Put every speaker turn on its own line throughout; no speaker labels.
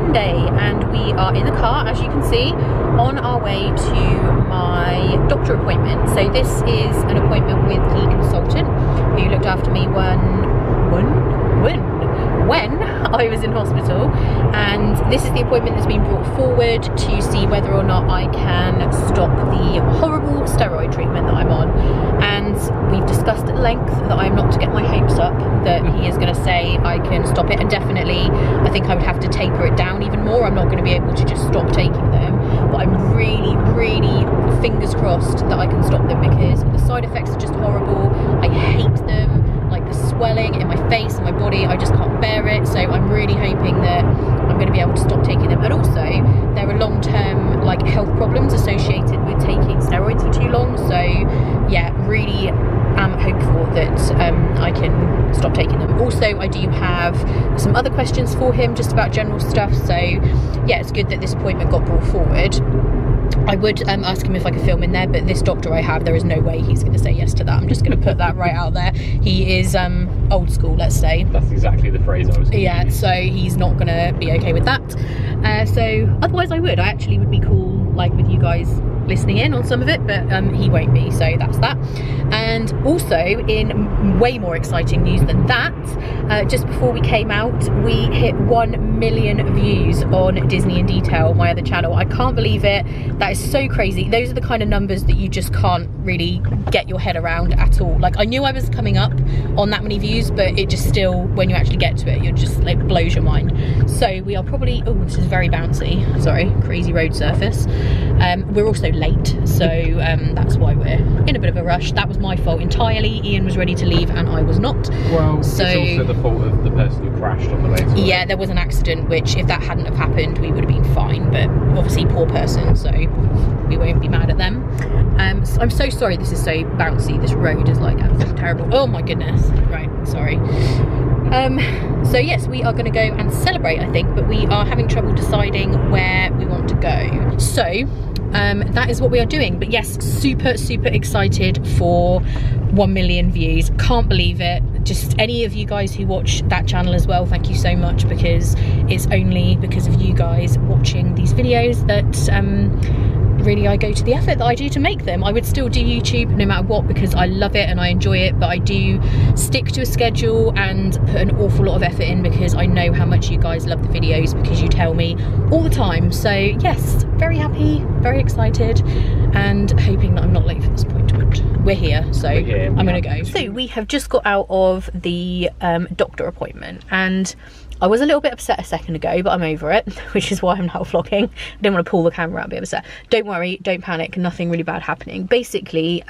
Monday and we are in the car, as you can see, on our way to my doctor appointment. So this is an appointment with the consultant who looked after me when I was in hospital, and this is the appointment that's been brought forward to see whether or not I can stop the horrible steroid treatment that I'm on. And we've discussed at length that I'm not to get my hopes up that he is going to say I can stop it, and definitely I think I would have to taper it down even more. I'm not going to be able to just stop taking them, but I'm really fingers crossed that I can stop them, because the side effects are just horrible. I hate them. Like the swelling in my face and my body, I just can't bear it. So I'm really hoping that I'm going to be able to stop taking them. And also there are long-term like health problems associated with taking steroids for too long. So yeah, really am hopeful that I can stop taking them. Also, I do have some other questions for him just about general stuff. So yeah, it's good that this appointment got brought forward. I would ask him if I could film in there, but this doctor I have, there is no way he's going to say yes to that. I'm just going to put that right out there. He is old school, let's say.
That's exactly the phrase I was thinking.
Yeah, so he's not going to be okay with that. So otherwise I actually would be cool, like, with you guys listening in on some of it, but he won't be, so that's that. And also, in way more exciting news than that, just before we came out, we hit 1 million views on Disney in Detail, my other channel. I can't believe it. That is so crazy. Those are the kind of numbers that you just can't really get your head around at all. Like, I knew I was coming up on that many views, but it just still, when you actually get to it, you're just like, blows your mind. So we are probably, oh, this is very bouncy, sorry, crazy road surface. We're also late, so that's why we're in a bit of a rush. That was my fault entirely. Ian was ready to leave and I was not.
Well,
so
it's also the fault of the person who crashed on the way to work.
Yeah, there was an accident, which if that hadn't have happened, we would have been fine, but obviously poor person, so we won't be mad at them. So I'm so sorry this is so bouncy. This road is like absolutely terrible. Oh my goodness. Right, sorry. So yes, we are going to go and celebrate, I think, but we are having trouble deciding where we want to go. So that is what we are doing. But yes, super excited for 1 million views. Can't believe it. Just any of you guys who watch that channel as well, thank you so much, because it's only because of you guys watching these videos that really I go to the effort that I do to make them. I would still do YouTube no matter what, because I love it and I enjoy it, but I do stick to a schedule and put an awful lot of effort in, because I know how much you guys love the videos, because you tell me all the time. So yes, very happy, very excited, and hoping that I'm not late for this appointment. We're here, so I'm gonna go. So we have just got out of the doctor appointment, and I was a little bit upset a second ago, but I'm over it, which is why I'm now vlogging. I didn't want to pull the camera out and be upset. Don't worry, don't panic, nothing really bad happening. Basically,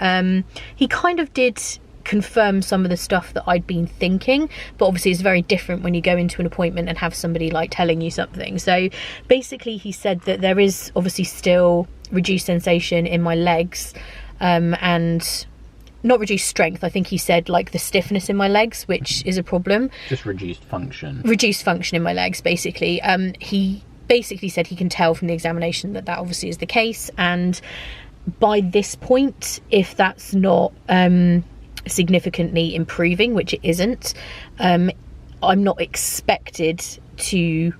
he kind of did confirm some of the stuff that I'd been thinking, but obviously it's very different when you go into an appointment and have somebody like telling you something. So basically he said that there is obviously still reduced sensation in my legs, and not reduced strength, I think he said, like the stiffness in my legs, which is a problem.
Just reduced function. Reduced
function in my legs, basically. He basically said he can tell from the examination that that obviously is the case, and by this point, if that's not significantly improving, which it isn't, I'm not expected to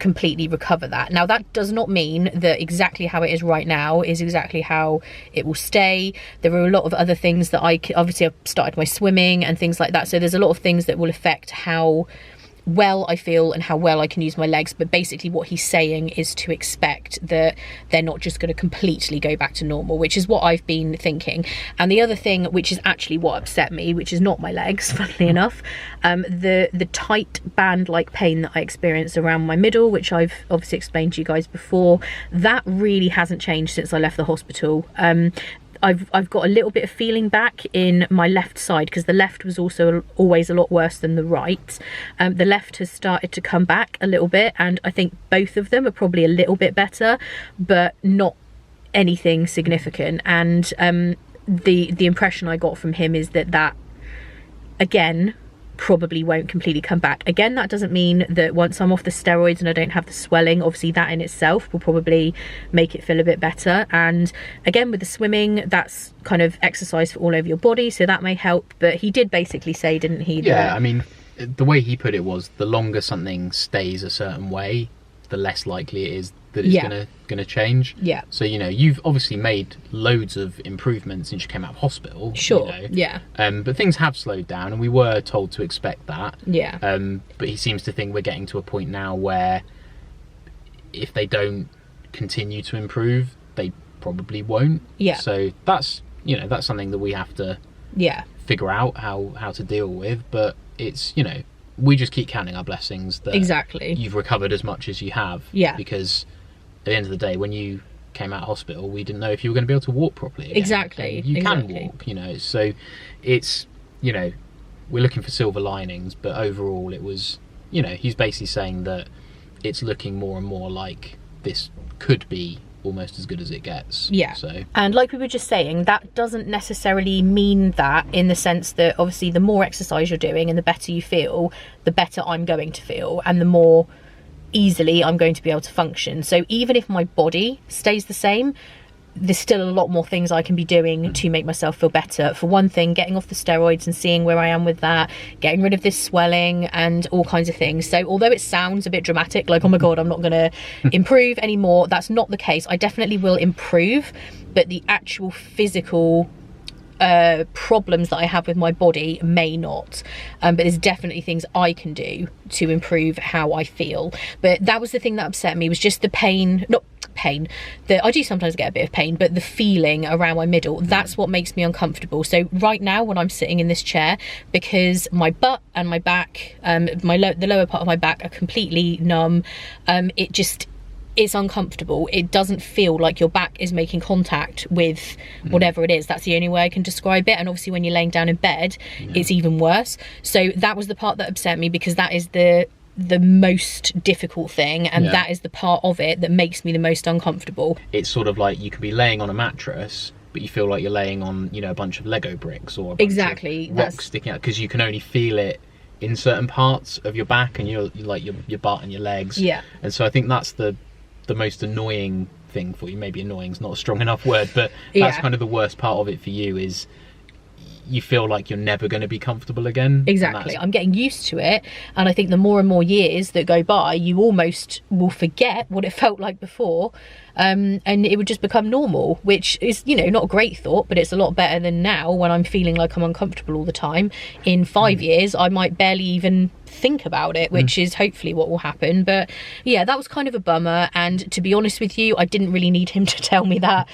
completely recover that. Now that does not mean that exactly how it is right now is exactly how it will stay. There are a lot of other things that obviously I've started my swimming and things like that, so there's a lot of things that will affect how well I feel and how well I can use my legs. But basically what he's saying is to expect that they're not just going to completely go back to normal, which is what I've been thinking. And the other thing, which is actually what upset me, which is not my legs, funnily enough, the tight band-like pain that I experienced around my middle, which I've obviously explained to you guys before, that really hasn't changed since I left the hospital. I've got a little bit of feeling back in my left side, because the left was also always a lot worse than the right. The left has started to come back a little bit, and I think both of them are probably a little bit better, but not anything significant. And the impression I got from him is that again probably won't completely come back. Again, that doesn't mean that once I'm off the steroids and I don't have the swelling, obviously that in itself will probably make it feel a bit better. And again, with the swimming, that's kind of exercise for all over your body, so that may help. But he did basically say, didn't he?
Yeah, I mean, the way he put it was, the longer something stays a certain way, the less likely it is that it's gonna change.
Yeah.
So, you know, you've obviously made loads of improvements since you came out of hospital.
Sure.
You know?
Yeah.
But things have slowed down, and we were told to expect that.
Yeah.
But he seems to think we're getting to a point now where if they don't continue to improve, they probably won't.
Yeah.
So that's, you know, that's something that we have to figure out how to deal with. But it's, you know, we just keep counting our blessings that you've recovered as much as you have.
Yeah.
Because at the end of the day, when you came out of hospital, we didn't know if you were going to be able to walk properly again.
Exactly.
You can walk, you know. So it's, you know, we're looking for silver linings, but overall it was, you know, he's basically saying that it's looking more and more like this could be almost as good as it gets.
Yeah.
So,
and like we were just saying, that doesn't necessarily mean that, in the sense that obviously the more exercise you're doing and the better you feel, the better I'm going to feel, and the more easily I'm going to be able to function. So even if my body stays the same, there's still a lot more things I can be doing to make myself feel better. For one thing, getting off the steroids and seeing where I am with that, getting rid of this swelling and all kinds of things. So although it sounds a bit dramatic, like, oh my God, I'm not going to improve anymore, that's not the case. I definitely will improve, but the actual physical problems that I have with my body may not, but there's definitely things I can do to improve how I feel. But that was the thing that upset me, was just the pain, not pain, I do sometimes get a bit of pain, but the feeling around my middle, that's what makes me uncomfortable. So right now when I'm sitting in this chair, because my butt and my back, the lower part of my back are completely numb, it's uncomfortable. It doesn't feel like your back is making contact with whatever it is. That's the only way I can describe it. And obviously when you're laying down in bed, it's even worse. So that was the part that upset me, because that is the most difficult thing, and that is the part of it that makes me the most uncomfortable. It's
sort of like you could be laying on a mattress, but you feel like you're laying on, you know, a bunch of Lego bricks or a bunch of rocks sticking out, because you can only feel it in certain parts of your back and you're like your butt and your legs.
Yeah.
And so I think that's the most annoying thing for you. Maybe annoying is not a strong enough word, but that's kind of the worst part of it for you, is you feel like you're never going to be comfortable again.
Exactly. I'm getting used to it, and I think the more and more years that go by, you almost will forget what it felt like before, and it would just become normal, which is, you know, not a great thought, but it's a lot better than now when I'm feeling like I'm uncomfortable all the time. In 5 years I might barely even think about it, which is hopefully what will happen. But yeah, that was kind of a bummer, and to be honest with you, I didn't really need him to tell me that.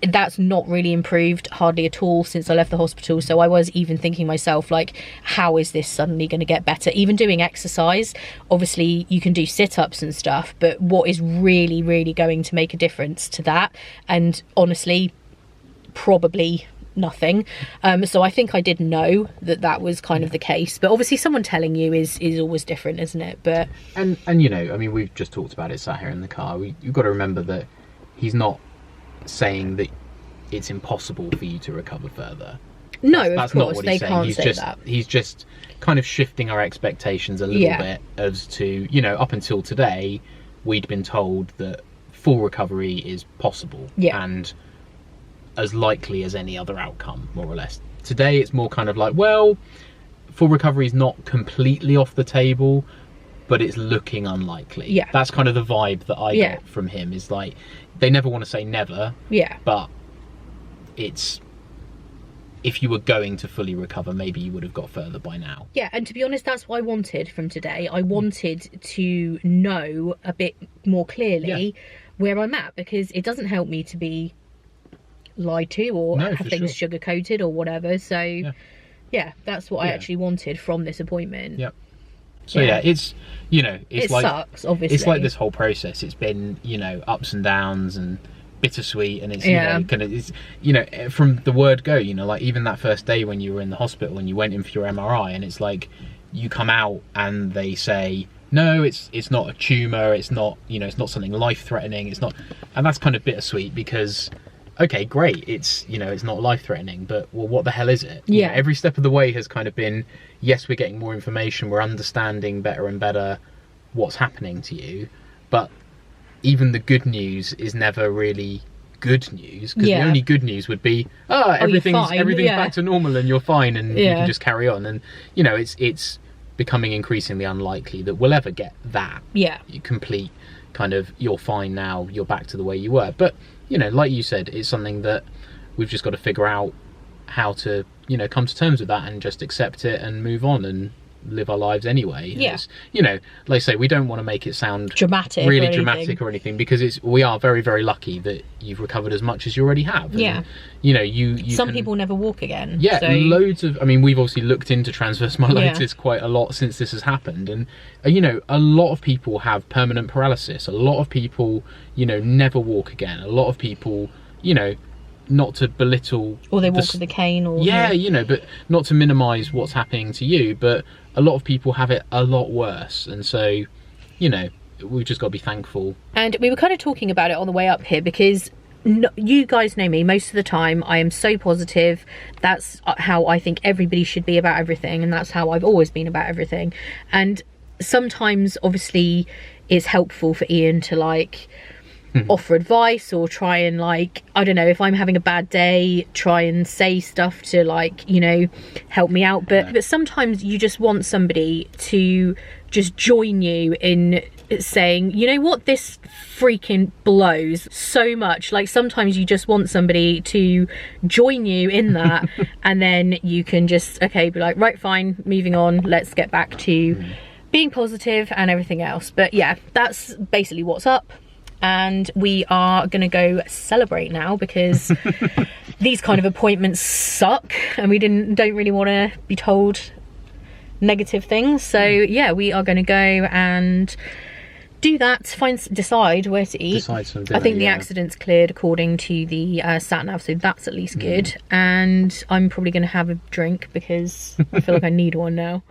That's not really improved hardly at all since I left the hospital. So I was even thinking myself, like, how is this suddenly going to get better? Even doing exercise, obviously you can do sit-ups and stuff, but what is really going to make a difference to that? And honestly, probably nothing. So I think I did know that was kind of the case, but obviously someone telling you is always different, isn't it? But
and you know, I mean, we've just talked about it sat here in the car. You've got to remember that he's not saying that it's impossible for you to recover further.
No,
that's
of course,
not what he's saying.
Can't say that.
He's just kind of shifting our expectations a little bit as to, you know, up until today we'd been told that full recovery is possible and as likely as any other outcome, more or less. Today it's more kind of like, well, full recovery is not completely off the table, but it's looking unlikely. That's kind of the vibe that I got from him, is like, they never want to say never, but it's, if you were going to fully recover, maybe you would have got further by now. Yeah,
and to be honest, that's what I wanted from today. I wanted to know a bit more clearly where I'm at, because it doesn't help me to be lied to or have things sugar coated or whatever. So yeah, that's what I actually wanted from this appointment.
So yeah, it's, you know,
it sucks, obviously.
It's like this whole process, it's been, you know, ups and downs and bittersweet, and it's, you know, kind of, it's, you know, from the word go, you know, like even that first day when you were in the hospital and you went in for your MRI, and it's like you come out and they say, no, it's not a tumor, it's not, you know, it's not something life-threatening, it's not, and that's kind of bittersweet, because okay, great, it's, you know, it's not life-threatening, but well, what the hell is it? You know, every step of the way has kind of been, yes, we're getting more information, we're understanding better and better what's happening to you, but even the good news is never really good news, because the only good news would be, everything's back to normal and you're fine, and you can just carry on. And you know, it's becoming increasingly unlikely that we'll ever get that complete kind of, you're fine now, you're back to the way you were. But, you know, like you said, it's something that we've just got to figure out how to, you know, come to terms with that and just accept it and move on and live our lives anyway.
Yeah.
You know, like I say, we don't want to make it sound
dramatic,
really dramatic or anything, because we are very, very lucky that you've recovered as much as you already have. And, you know, some
people never walk again.
Yeah, so. Loads of. I mean, we've obviously looked into transverse myelitis quite a lot since this has happened, and you know, a lot of people have permanent paralysis. A lot of people, you know, never walk again. A lot of people, you know, not to belittle,
or they walk with a cane, or
you know, but not to minimise what's happening to you, but a lot of people have it a lot worse, and so, you know, we've just got to be thankful. And
we were kind of talking about it on the way up here, because you guys know me, most of the time I am so positive. That's how I think everybody should be about everything, and that's how I've always been about everything. And sometimes obviously it's helpful for Ian to like offer advice, or try and like, I don't know, if I'm having a bad day, try and say stuff to like, you know, help me out. But sometimes you just want somebody to just join you in saying, you know what, this freaking blows so much. Like sometimes you just want somebody to join you in that and then you can just, okay, be like, right, fine, moving on, let's get back to being positive and everything else. But yeah, that's basically what's up. And we are gonna go celebrate now, because these kind of appointments suck and we don't really want to be told negative things. So yeah, we are gonna go and do that, decide where to eat.
Decide some dinner,
I think the accident's cleared according to the sat nav, so that's at least good. And I'm probably gonna have a drink because I feel like I need one now.